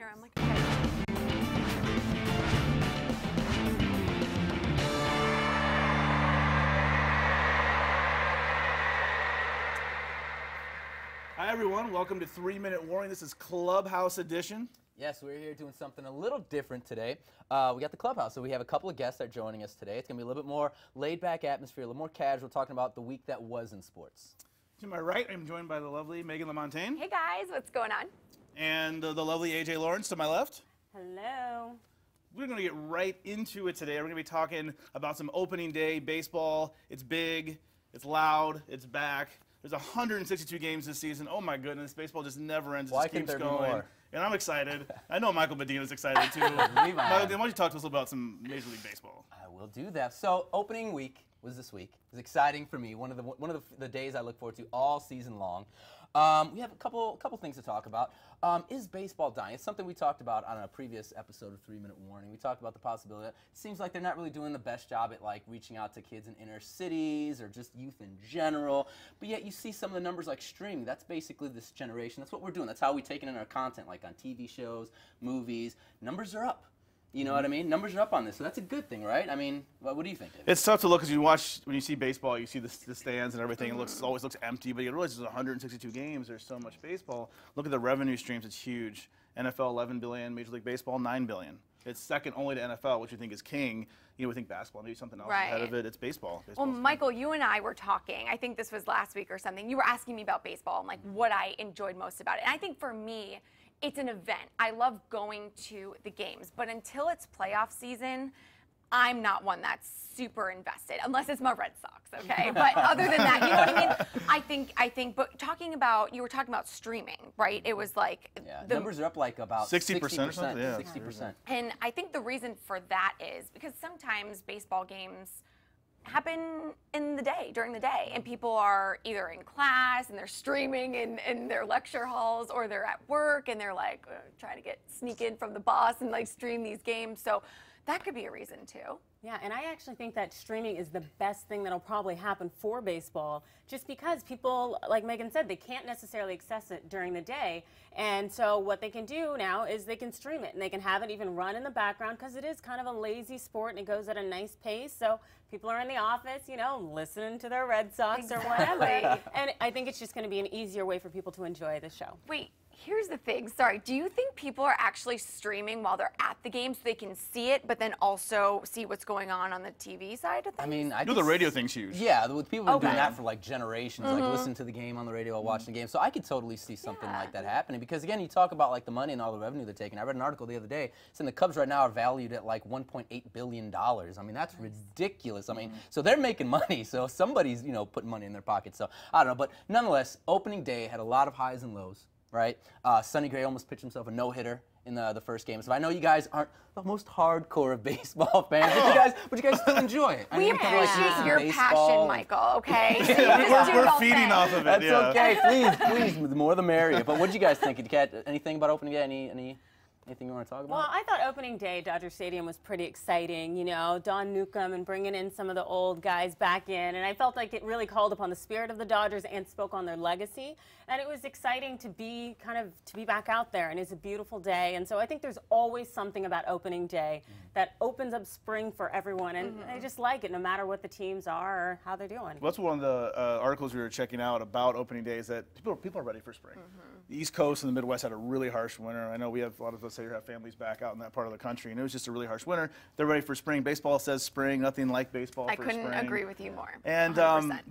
winner. I'm like, okay. Hi, everyone. Welcome to 3-Minute Warning. This is Clubhouse Edition. Yes, we're here doing something a little different today. We got the Clubhouse, so we have a couple of guests that are joining us today. It's going to be a little bit more laid-back atmosphere, a little more casual, talking about the week that was in sports. To my right, I'm joined by the lovely Meghan Lamontagne. Hey, guys. What's going on? And the lovely AJ Lawrence to my left. Hello. We're going to get right into it today. We're going to be talking about some opening day baseball. It's big, it's loud, it's back. There's 162 games this season. Oh, my goodness. Baseball just never ends. It just keeps going. And I'm excited. I know Michael Medina is excited, too. Michael, why don't you talk to us about some Major League Baseball? I will do that. So, opening week was this week. It was exciting for me. One of the days I look forward to all season long. We have a couple things to talk about. Is baseball dying? It's something we talked about on a previous episode of 3-Minute Warning. We talked about the possibility that it seems like they're not really doing the best job at like reaching out to kids in inner cities or just youth in general. But yet you see some of the numbers like streaming. That's basically this generation. That's what we're doing. That's how we take it in our content, like on TV shows, movies. Numbers are up. You know what I mean? Numbers are up on this, so that's a good thing, right? I mean, what do you think, David? It's tough to look because when you see baseball, you see the stands and everything. It always looks empty, but you realize there's 162 games. There's so much baseball. Look at the revenue streams; it's huge. NFL 11 billion, Major League Baseball 9 billion. It's second only to NFL, which you think is king. You know, we think basketball, maybe something else ahead of it. It's baseball. Well, Michael, you and I were talking. I think this was last week or something. You were asking me about baseball and like what I enjoyed most about it. And I think for me, it's an event. I love going to the games, but until it's playoff season, I'm not one that's super invested, unless it's my Red Sox, okay? But other than that, you know what I mean? I think, but you were talking about streaming, right? It was like the numbers are up like about 60% or something. Yeah, 60%. And I think the reason for that is because sometimes baseball games happen in the day, during the day, and people are either in class and they're streaming in their lecture halls, or they're at work and they're like trying to sneak in from the boss and like stream these games. So that could be a reason too. Yeah, and I actually think that streaming is the best thing that'll probably happen for baseball, just because people, like Megan said, they can't necessarily access it during the day. And so what they can do now is they can stream it, and they can have it even run in the background, because it is kind of a lazy sport and it goes at a nice pace. So people are in the office, you know, listening to their Red Sox or whatever. And I think it's just going to be an easier way for people to enjoy the show. Wait. Here's the thing, sorry, do you think people are actually streaming while they're at the game so they can see it, but then also see what's going on the TV side of things? I mean, the radio thing's huge. Yeah, people have been doing that for like generations, like listen to the game on the radio while watching the game. So I could totally see something like that happening, because again, you talk about like the money and all the revenue they're taking. I read an article the other day saying the Cubs right now are valued at like $1.8 billion. I mean, that's ridiculous. I mean, so they're making money, so somebody's, you know, putting money in their pocket. So I don't know, but nonetheless, opening day had a lot of highs and lows. Right? Sonny Gray almost pitched himself a no-hitter in the first game. So I know you guys aren't the most hardcore of baseball fans, but you guys still enjoy it. We appreciate your passion, Michael, okay? So we're feeding off of it. That's okay. Please, the more the merrier. But what did you guys think? Did you catch anything about opening day? Anything you want to talk about? Well, I thought opening day, Dodger Stadium was pretty exciting. You know, Don Newcomb and bringing in some of the old guys back in. And I felt like it really called upon the spirit of the Dodgers and spoke on their legacy. And it was exciting to be back out there. And it's a beautiful day. And so I think there's always something about opening day that opens up spring for everyone. And I just like it, no matter what the teams are or how they're doing. Well, that's one of the articles we were checking out about opening day, is that people are ready for spring. The East Coast and the Midwest had a really harsh winter. I know we have a lot of us here have families back out in that part of the country, and it was just a really harsh winter. They're ready for spring. Baseball says spring, nothing like baseball for spring. I couldn't agree with you more. And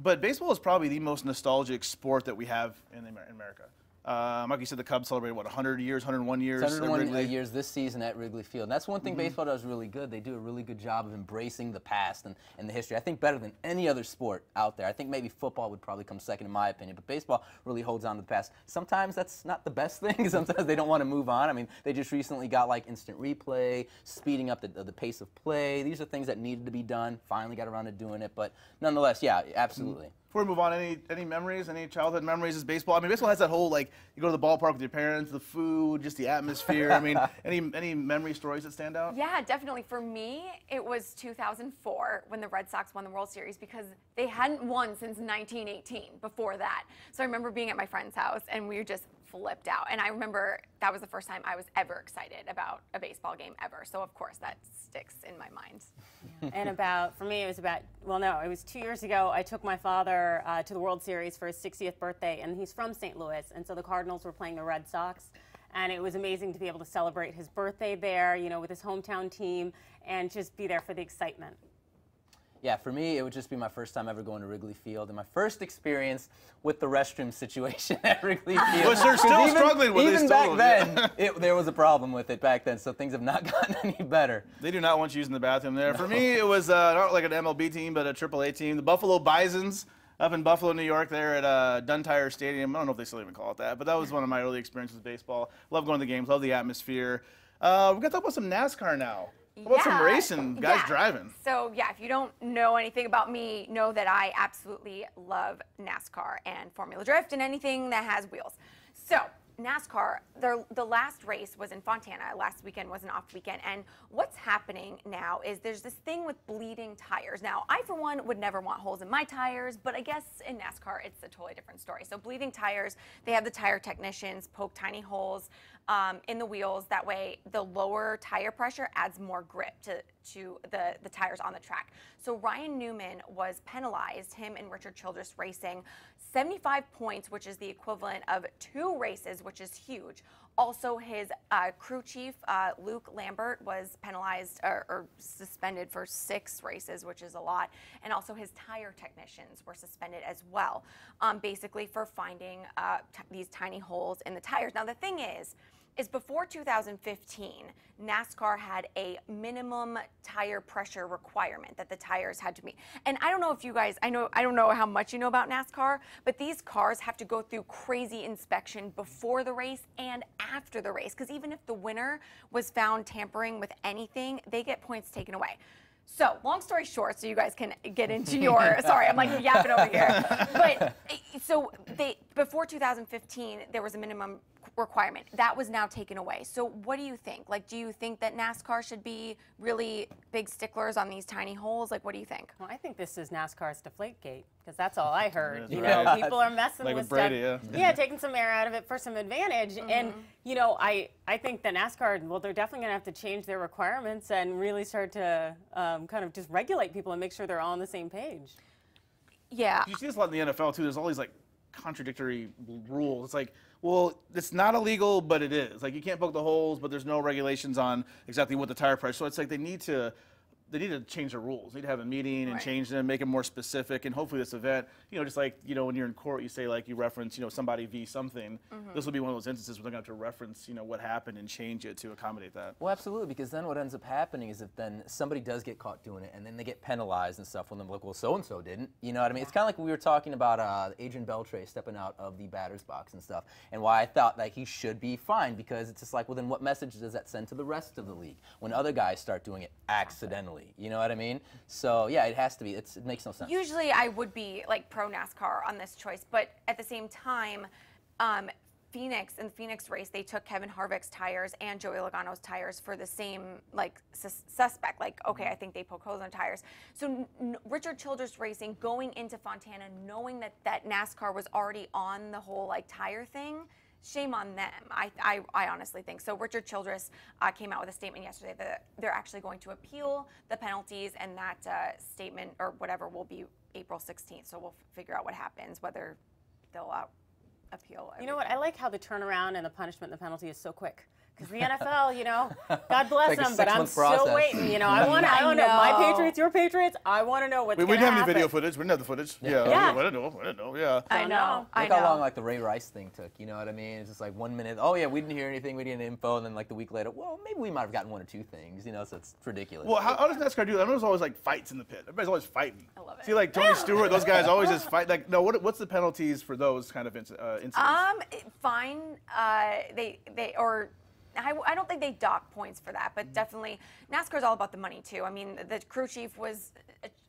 but baseball is probably the most nostalgic sport that we have in America. Like you said, the Cubs celebrated, what, 100 years, 101 years? 101 years this season at Wrigley Field. And that's one thing baseball does really good. They do a really good job of embracing the past and the history. I think better than any other sport out there. I think maybe football would probably come second in my opinion, but baseball really holds on to the past. Sometimes that's not the best thing. Sometimes they don't want to move on. I mean, they just recently got like instant replay, speeding up the pace of play. These are things that needed to be done. Finally got around to doing it, but nonetheless, yeah, absolutely. Before we move on, any memories, any childhood memories of baseball? I mean, baseball has that whole, like, you go to the ballpark with your parents, the food, just the atmosphere. I mean, any memory stories that stand out? Yeah, definitely. For me, it was 2004 when the Red Sox won the World Series, because they hadn't won since 1918 before that. So I remember being at my friend's house, and we were just flipped out. And I remember that was the first time I was ever excited about a baseball game ever. So of course that sticks in my mind. And for me, it was 2 years ago. I took my father to the World Series for his 60th birthday, and he's from St. Louis, and so the Cardinals were playing the Red Sox. And it was amazing to be able to celebrate his birthday there, with his hometown team, and just be there for the excitement. Yeah, for me, it would just be my first time ever going to Wrigley Field and my first experience with the restroom situation at Wrigley Field. Which they're still struggling with. Even back then, there was a problem with it back then, so things have not gotten any better. They do not want you using the bathroom there. No. For me, it was not like an MLB team, but a AAA team. The Buffalo Bisons up in Buffalo, New York, there at Duntire Stadium. I don't know if they still even call it that, but that was one of my early experiences with baseball. Love going to the games, love the atmosphere. We're going to talk about some NASCAR now. How about some racing, guys driving? So, if you don't know anything about me, know that I absolutely love NASCAR and Formula Drift and anything that has wheels. So, NASCAR, the last race was in Fontana. Last weekend was an off weekend. And what's happening now is there's this thing with bleeding tires. Now, I, for one, would never want holes in my tires, but I guess in NASCAR, it's a totally different story. So bleeding tires, they have the tire technicians poke tiny holes in the wheels. That way, the lower tire pressure adds more grip to the tires on the track. So Ryan Newman was penalized, him and Richard Childress Racing, 75 points, which is the equivalent of 2 races, which is huge. Also, his crew chief, Luke Lambert, was penalized or suspended for 6 races, which is a lot. And also his tire technicians were suspended as well, basically for finding these tiny holes in the tires. Now, the thing is before 2015, NASCAR had a minimum tire pressure requirement that the tires had to meet. And I don't know if you guys, I don't know how much you know about NASCAR, but these cars have to go through crazy inspection before the race and after the race, because even if the winner was found tampering with anything, they get points taken away. So, long story short, so you guys can get into your, sorry, I'm like yapping over here. But, so before 2015, there was a minimum requirement. That was now taken away. So what do you think? Like, do you think that NASCAR should be really big sticklers on these tiny holes? Like, what do you think? Well, I think this is NASCAR's Deflategate, because that's all I heard. Right. People are messing like with Brady, stuff. Yeah, taking some air out of it for some advantage. And, I think that NASCAR, well, they're definitely going to have to change their requirements and really start to kind of just regulate people and make sure they're all on the same page. Yeah. You see this a lot in the NFL, too. There's all these, like, contradictory rules. It's like, well, it's not illegal, but it is. Like, you can't poke the holes, but there's no regulations on exactly what the tire pressure. So it's like they need to change the rules. They need to have a meeting and change them, make them more specific, and hopefully this event, just like, when you're in court, you say, like, you reference, somebody v. something. This will be one of those instances where they're going to have to reference, what happened and change it to accommodate that. Well, absolutely, because then what ends up happening is that then somebody does get caught doing it, and then they get penalized and stuff when they're like, well, so-and-so didn't. You know what I mean? It's kind of like we were talking about Adrian Beltre stepping out of the batter's box and stuff, and why I thought that he should be fined, because it's just like, well, then what message does that send to the rest of the league when other guys start doing it accidentally? You know what I mean? So, yeah, it has to be. It makes no sense. Usually I would be, like, pro NASCAR on this choice, but at the same time, in the Phoenix race, they took Kevin Harvick's tires and Joey Logano's tires for the same, like, suspect. Like, okay, I think they poke holes in tires. So Richard Childress Racing going into Fontana, knowing that NASCAR was already on the whole, like, tire thing, shame on them. I honestly think so. Richard Childress came out with a statement yesterday that they're actually going to appeal the penalties, and that statement or whatever will be April 16th. So we'll figure out what happens, whether they'll appeal. You know what? I like how the turnaround and the punishment and the penalty is so quick. Because the NFL, God bless them, but I'm still waiting. I want to know my Patriots, your Patriots. I want to know what's going to happen. We didn't have any video footage. We didn't have the footage. Yeah. We didn't know. Yeah. I know. Look how long, like, the Ray Rice thing took. You know what I mean? It's just like 1 minute. Oh, yeah, we didn't hear anything. We didn't get info. And then, like, the week later, well, maybe we might have gotten 1 or 2 things. So it's ridiculous. Well, how does NASCAR do that? I know there's always, like, fights in the pit. Everybody's always fighting. I love it. See, like, Tony Stewart, those guys always just fight. Like, no, what's the penalties for those kind of incidents? Fine. I don't think they dock points for that, but definitely NASCAR is all about the money too. I mean, the crew chief was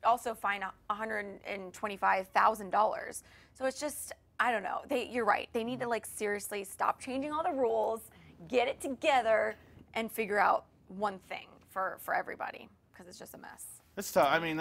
also fined $125,000. So it's just, I don't know. You're right. They need to, like, seriously stop changing all the rules, get it together, and figure out one thing for everybody, because it's just a mess. It's tough. I mean,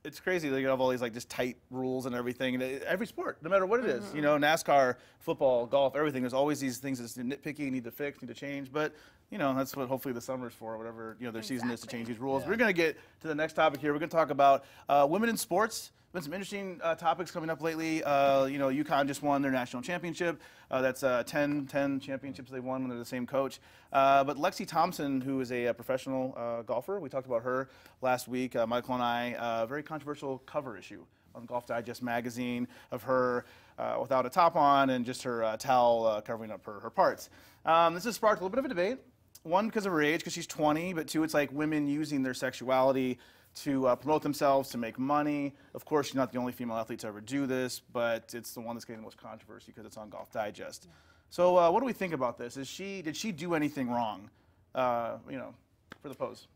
it's crazy. They have all these like just tight rules and everything. And every sport, no matter what it is, you know, NASCAR, football, golf, everything. There's always these things that's nitpicky, need to fix, need to change. But you know, that's what hopefully the summer's for, whatever their season is, to change these rules. Yeah. We're going to get to the next topic here. We're going to talk about women in sports. Been some interesting topics coming up lately. UConn just won their national championship. That's 10 championships they won when they're the same coach. But Lexi Thompson, who is a professional golfer, we talked about her last week. Michael and I, very controversial cover issue on Golf Digest magazine of her without a top on and just her towel covering up her parts. This has sparked a little bit of a debate. One, because of her age, because she's 20, but two, it's like women using their sexuality to promote themselves, to make money. Of course, she's not the only female athlete to ever do this, but it's the one that's getting the most controversy because it's on Golf Digest. Yeah. So what do we think about this? Did she do anything wrong, for the pose?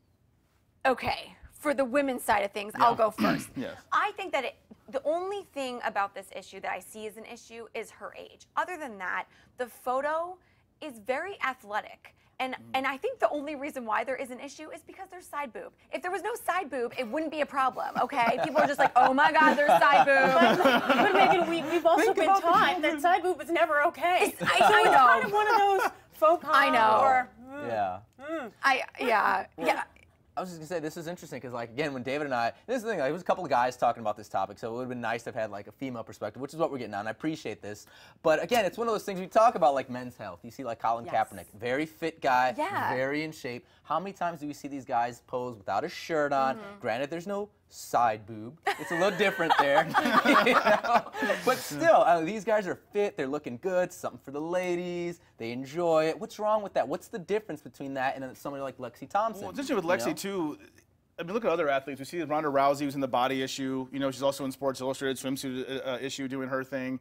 Okay, for the women's side of things, I'll go first. Yes. I think that the only thing about this issue that I see as an issue is her age. Other than that, the photo is very athletic. And I think the only reason why there is an issue is because there's side boob. If there was no side boob, it wouldn't be a problem, okay? People are just like, oh my God, there's side boob. But Megan, we've also been taught that side boob is never okay. I so it's know. kind of one of those faux pas. I know. Or, Yeah. I was just gonna say, this is interesting because, like, again, when David and I, this is the thing, like, it was a couple of guys talking about this topic, so it would have been nice to have had like a female perspective, which is what we're getting on. I appreciate this, but again, it's one of those things we talk about, like men's health. You see, like Colin Kaepernick, very fit guy, very in shape. How many times do we see these guys pose without a shirt on? Granted, there's no side boob. It's a little different there, but still, these guys are fit. They're looking good. Something for the ladies. They enjoy it. What's wrong with that? What's the difference between that and somebody like Lexi Thompson? Well, especially with Lexi too. I mean, look at other athletes. We see Ronda Rousey was in the body issue. You know, she's also in Sports Illustrated swimsuit issue, doing her thing.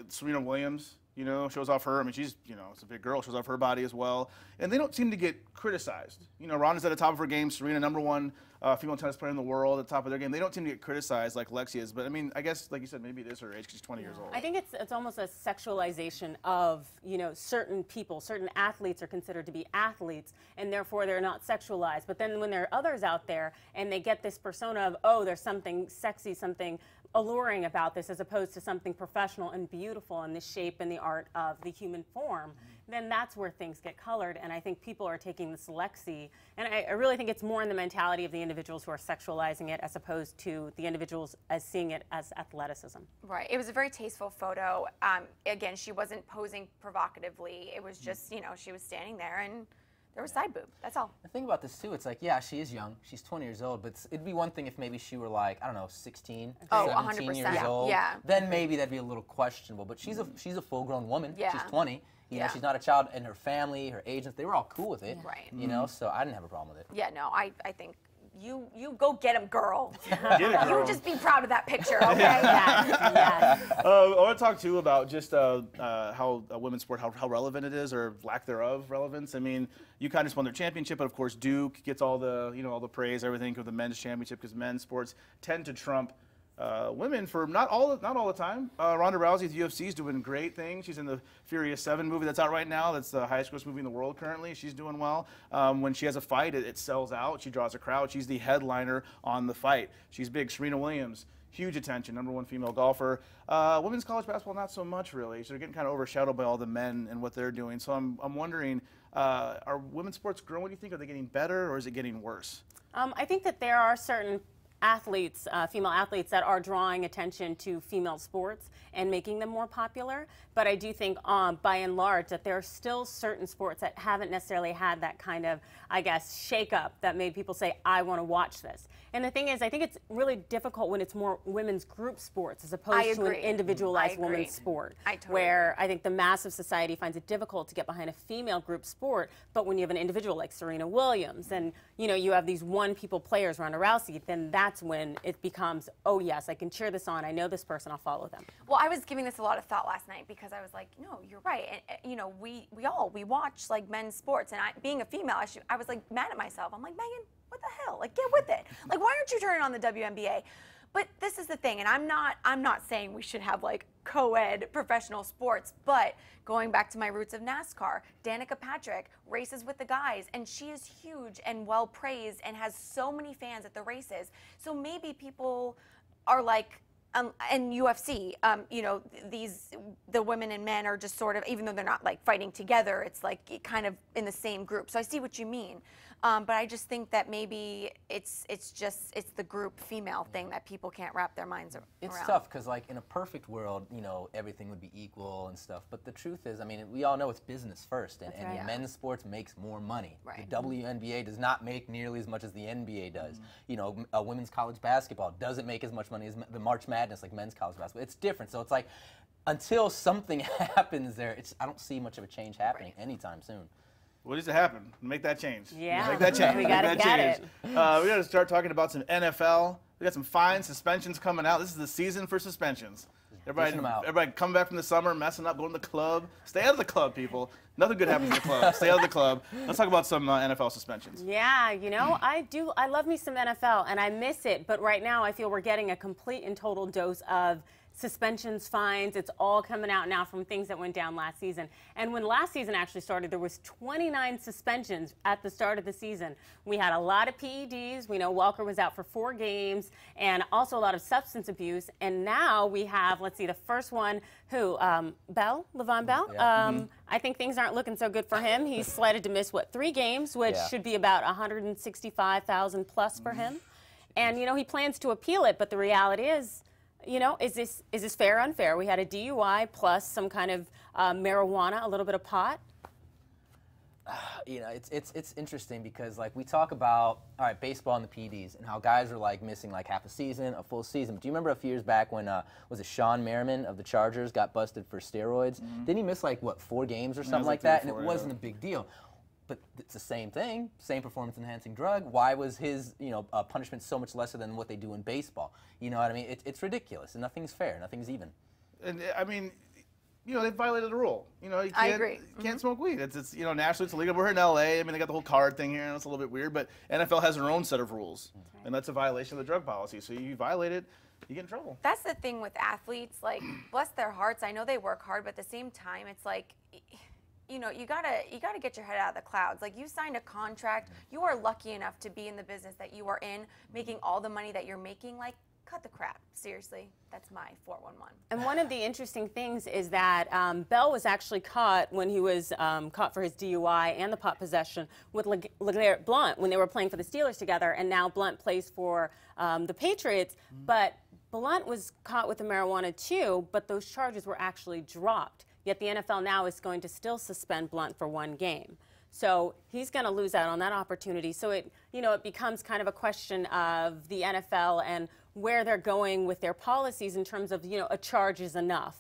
Serena Williams, shows off her. I mean, she's, it's a big girl, shows off her body as well. And they don't seem to get criticized. Ronda's at the top of her game. Serena, #1 female tennis player in the world, at the top of their game. They don't seem to get criticized like Lexi is. But I mean, I guess, like you said, maybe it is her age because she's 20 years old. I think it's almost a sexualization of, certain people, certain athletes are considered to be athletes, and therefore they're not sexualized. But then when there are others out there and they get this persona of, oh, there's something sexy, something alluring about this, as opposed to something professional and beautiful in the shape and the art of the human form, then that's where things get colored. And I think people are taking this Lexi, and I really think it's more in the mentality of the individuals who are sexualizing it as opposed to the individuals as seeing it as athleticism. Right. It was a very tasteful photo. Again, she wasn't posing provocatively. It was just, she was standing there and there was side boob. That's all. The thing about this too, it's like, yeah, she is young. She's 20 years old, but it'd be one thing if maybe she were like, I don't know, 16, 17 100%. years old. Yeah. Then maybe that'd be a little questionable. But she's a full-grown woman. Yeah. She's 20. You know, she's not a child, and her family, her agents, they were all cool with it. Right. So I didn't have a problem with it. Yeah, no, I think you go get him, girl. Get it, girl. You just be proud of that picture, okay? Yes. I want to talk too about just how women's sport, how relevant it is, or lack thereof relevance. I mean, UConn just won their championship, but of course Duke gets all the all the praise, everything of the men's championship, because men's sports tend to trump women for not all the time. Ronda Rousey at the UFC is doing great things. She's in the Furious 7 movie that's out right now. That's the highest gross movie in the world currently. She's doing well. When she has a fight, it sells out. She draws a crowd. She's the headliner on the fight. She's big. Serena Williams, huge attention, #1 female golfer. Women's college basketball, not so much really. So they're getting kind of overshadowed by all the men and what they're doing. So I'm wondering, are women's sports growing, do you think? Are they getting better, or is it getting worse? I think that there are certain athletes, female athletes, that are drawing attention to female sports and making them more popular. But I do think, by and large, that there are still certain sports that haven't necessarily had that kind of, I guess, shake-up that made people say, I want to watch this. And the thing is, I think it's really difficult when it's more women's group sports as opposed to an individualized women's sport. Where I think the mass of society finds it difficult to get behind a female group sport, but when you have an individual like Serena Williams and you have these one-people players, Ronda Rousey, then that's when it becomes, oh yes, I can cheer this on, I know this person, I'll follow them. Well, I was giving this a lot of thought last night because I was like, no, you're right. And, we watch like men's sports, and being a female, I was like mad at myself. I'm like, Megan, what the hell? Like, get with it. Like, why aren't you turning on the WNBA? But this is the thing, and I'm not saying we should have like co-ed professional sports, but going back to my roots of NASCAR, Danica Patrick races with the guys, and she is huge and well praised and has so many fans at the races. So maybe people are like, and UFC, you know, the women and men are just sort of, even though they're not like fighting together, it's like kind of in the same group. So I see what you mean. But I just think that maybe it's the group female thing that people can't wrap their minds around. It's tough because, like, in a perfect world, you know, everything would be equal and stuff. But the truth is, I mean, we all know it's business first, and right. men's sports makes more money. Right. The WNBA does not make nearly as much as the NBA does. You know, women's college basketball doesn't make as much money as the March Madness, like men's college basketball. It's different. So it's like, until something happens there, I don't see much of a change happening anytime soon. What needs to happen? Make that change. Yeah. Make that change. We Make gotta that get change. it. We got to start talking about some NFL. We got some fines, suspensions coming out. This is the season for suspensions. Everybody come back from the summer, messing up, going to the club. Stay out of the club, people. Nothing good happens in the club. Stay out of the club. Let's talk about some NFL suspensions. Yeah, you know, I love me some NFL, and I miss it. But right now, I feel we're getting a complete and total dose of suspensions, fines. It's all coming out now from things that went down last season. And when last season actually started, there was 29 suspensions at the start of the season. We had a lot of PEDs. We know Walker was out for 4 games, and also a lot of substance abuse. And now we have, let's see, the first one, Le'Veon Bell. Yeah. I think things aren't looking so good for him. He's slated to miss, 3 games, which should be about $165,000 plus for him. And, you know, he plans to appeal it, but the reality is, you know, is this fair or unfair? We had a DUI plus some kind of marijuana, a little bit of pot. You know, it's interesting because, like, we talk about, all right, baseball and the PEDs and how guys are, like, missing, like, half a season, a full season. But do you remember a few years back when, was it Sean Merriman of the Chargers got busted for steroids? Didn't he miss, like, what, 4 games or something like that? And it wasn't a big deal. But it's the same thing, same performance-enhancing drug. Why was his, you know, punishment so much lesser than what they do in baseball? You know what I mean? It's ridiculous, and nothing's fair, nothing's even. And I mean, you know, they violated the rule. You know, you can't, I agree. You can't smoke weed. It's you know, nationally it's illegal. We're in LA. I mean, they got the whole card thing here, and it's a little bit weird. But NFL has their own set of rules, and that's a violation of the drug policy. So you violate it, you get in trouble. That's the thing with athletes. Like, bless their hearts. I know they work hard, but at the same time, it's like, you know, you gotta get your head out of the clouds. Like, you signed a contract. You are lucky enough to be in the business that you are in, making all the money that you're making. Like, cut the crap. Seriously, that's my 411. And one of the interesting things is that Bell was actually caught when he was caught for his DUI and the pot possession with LeGarrette Blount when they were playing for the Steelers together, and now Blount plays for the Patriots. But Blount was caught with the marijuana too, but those charges were actually dropped. Yet the NFL now is going to still suspend Blount for 1 game. So he's going to lose out on that opportunity. So it becomes kind of a question of the NFL and where they're going with their policies in terms of, you know, a charge is enough.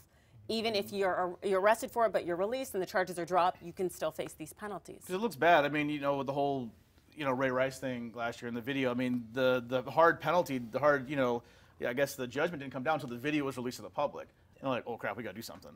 Even if you're arrested for it, but you're released and the charges are dropped, you can still face these penalties. It looks bad. I mean, you know, with the whole, you know, Ray Rice thing last year in the video. I mean, the hard penalty, you know, I guess the judgment didn't come down until the video was released to the public. And they're like, oh crap, we got to do something.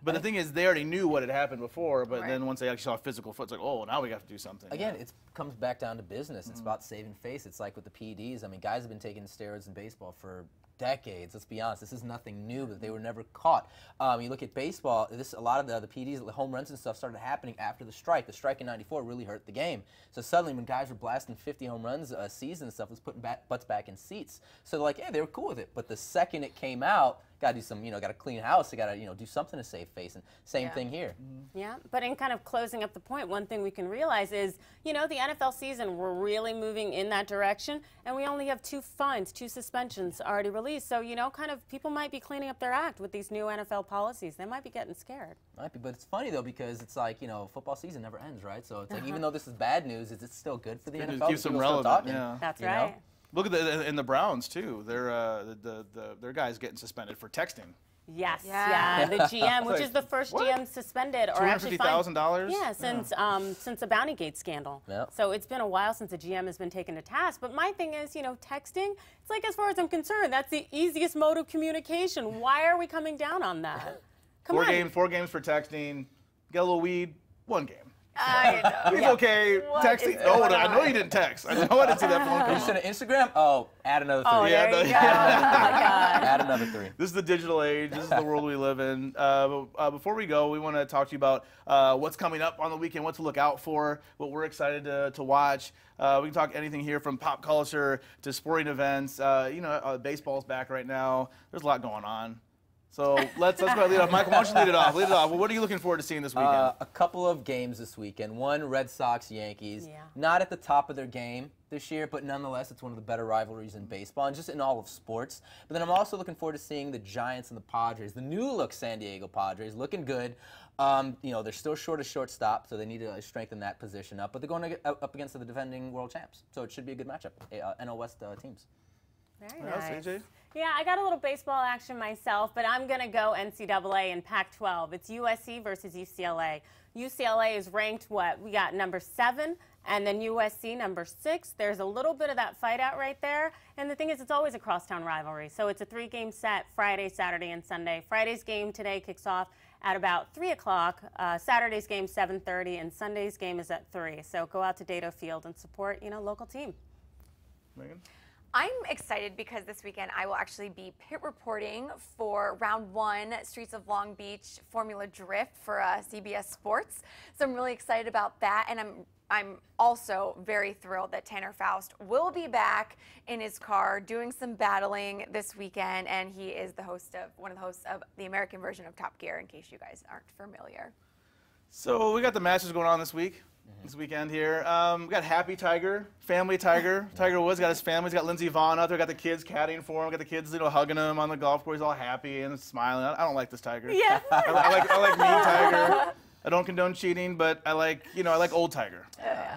But the thing is, they already knew what had happened before, but then once they actually saw a physical foot, it's like, oh, now we have to do something. Again, it comes back down to business. It's about saving face. It's like with the PEDs. I mean, guys have been taking steroids in baseball for decades. Let's be honest. This is nothing new, but they were never caught. You look at baseball, a lot of the PEDs, the home runs and stuff started happening after the strike. The strike in '94 really hurt the game. So suddenly when guys were blasting 50 home runs a season and stuff, it was putting butts back in seats. So they're like, yeah, they were cool with it. But the second it came out, got to do some, got to clean house. You got to, do something to save face. And same thing here. Yeah, but in kind of closing up the point, one thing we can realize is, the NFL season, we're really moving in that direction, and we only have 2 fines, 2 suspensions already released. So, kind of people might be cleaning up their act with these new NFL policies. They might be getting scared. Might be, but it's funny though because it's like, football season never ends, right? So it's like even though this is bad news, is it still good for the NFL? Keeps them relevant. Yeah. That's right. Look at in the Browns too. Their guys getting suspended for texting. Yes, yeah, the GM, which is the first GM suspended or actually fined. $250,000? Yeah, since the Bountygate scandal. Yep. So it's been a while since the GM has been taken to task. But my thing is, texting, it's like, as far as I'm concerned, that's the easiest mode of communication. Why are we coming down on that? Come on. 4 games for texting. Get a little weed, 1 game. I know. He's okay What texting. is Oh, going I know on? you didn't text. I know I didn't see that phone You call. sent an Instagram? Oh, add another 3. Oh, Yeah, there no, you go. yeah. Oh my God. Add another 3. This is the digital age. This is the world we live in. Before we go, we want to talk to you about what's coming up on the weekend, what to look out for, what we're excited to watch. We can talk anything here from pop culture to sporting events. Baseball's back right now. There's a lot going on. So let's go ahead and lead off. Michael, why don't you lead it off? Well, what are you looking forward to seeing this weekend? A couple of games this weekend. One, Red Sox, Yankees. Yeah. Not at the top of their game this year, but nonetheless, it's one of the better rivalries in baseball and just in all of sports. But then I'm also looking forward to seeing the Giants and the Padres, the new-look San Diego Padres, looking good. They're still short of shortstop, so they need to strengthen that position up. But they're going up against the defending world champs, so it should be a good matchup. NL West teams. Very What else, nice. AJ? Yeah, I got a little baseball action myself, but I'm going to go NCAA and Pac-12. It's USC versus UCLA. UCLA is ranked We got number 7, and then USC number 6. There's a little bit of that fight out right there. And the thing is, it's always a crosstown rivalry. So it's a 3-game set, Friday, Saturday, and Sunday. Friday's game today kicks off at about 3 o'clock. Saturday's game 7:30, and Sunday's game is at 3. So go out to Dato Field and support, local team. Megan? I'm excited because this weekend I will actually be pit reporting for round 1 Streets of Long Beach Formula Drift for CBS Sports. So I'm really excited about that, and I'm also very thrilled that Tanner Faust will be back in his car doing some battling this weekend, and he is one of the hosts of the American version of Top Gear, in case you guys aren't familiar. So we got the Masters going on this weekend here. We got Happy Tiger, Family Tiger. Tiger Woods got his family. He's got Lindsey Vonn out there. Got the kids caddying for him. Got the kids, hugging him on the golf course, all happy and smiling. I don't like this Tiger. Yeah. I like mean Tiger. I don't condone cheating, but I like old Tiger.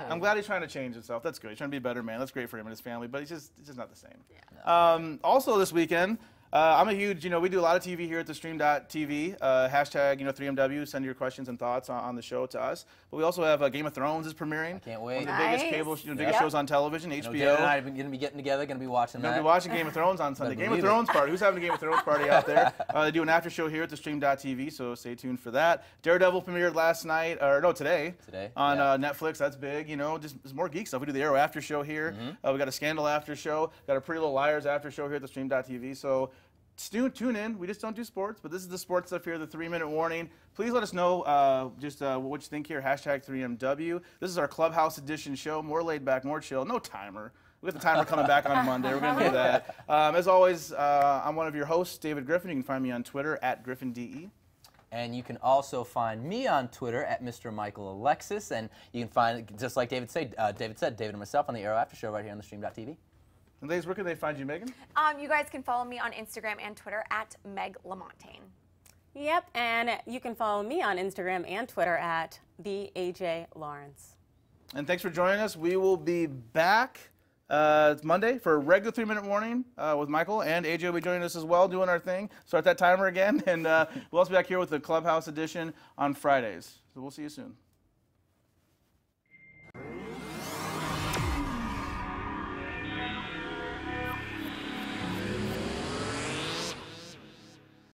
I'm glad he's trying to change himself. That's good. He's trying to be a better man. That's great for him and his family, but it's just not the same. Yeah. Also this weekend, I'm a huge, we do a lot of TV here at the stream.tv. Hashtag, 3MW, send your questions and thoughts on the show to us. But we also have Game of Thrones is premiering. I can't wait. One of the biggest cable, biggest shows on television, HBO. Dave and I are going to be getting together, going to be watching that. We're going to be watching Game of Thrones on Sunday. Better Game of believe Thrones party. Who's having a Game of Thrones party out there? They do an after show here at the stream.tv, so stay tuned for that. Daredevil premiered today. Today. On Netflix. That's big. There's more geek stuff. We do the Arrow after show here. We got a Scandal after show. Got a Pretty Little Liars after show here at the stream.tv. So tune in. We just don't do sports, but this is the sports stuff here, the 3-minute warning. Please let us know what you think here, hashtag 3MW. This is our Clubhouse edition show, more laid back, more chill, no timer. We got the timer coming back on Monday. We're going to do that. As always, I'm one of your hosts, David Griffin. You can find me on Twitter at GriffinDE. And you can also find me on Twitter at Mr. Michael Alexis. And you can find, just like David said, David and myself on the Arrow After Show right here on the stream.tv. And ladies, where can they find you, Megan? You guys can follow me on Instagram and Twitter at Meg Lamontagne. Yep, and you can follow me on Instagram and Twitter at the AJ Lawrence. And thanks for joining us. We will be back Monday for a regular 3-minute warning with Michael, and AJ will be joining us as well, doing our thing. Start that timer again, and we'll also be back here with the Clubhouse edition on Fridays. So we'll see you soon.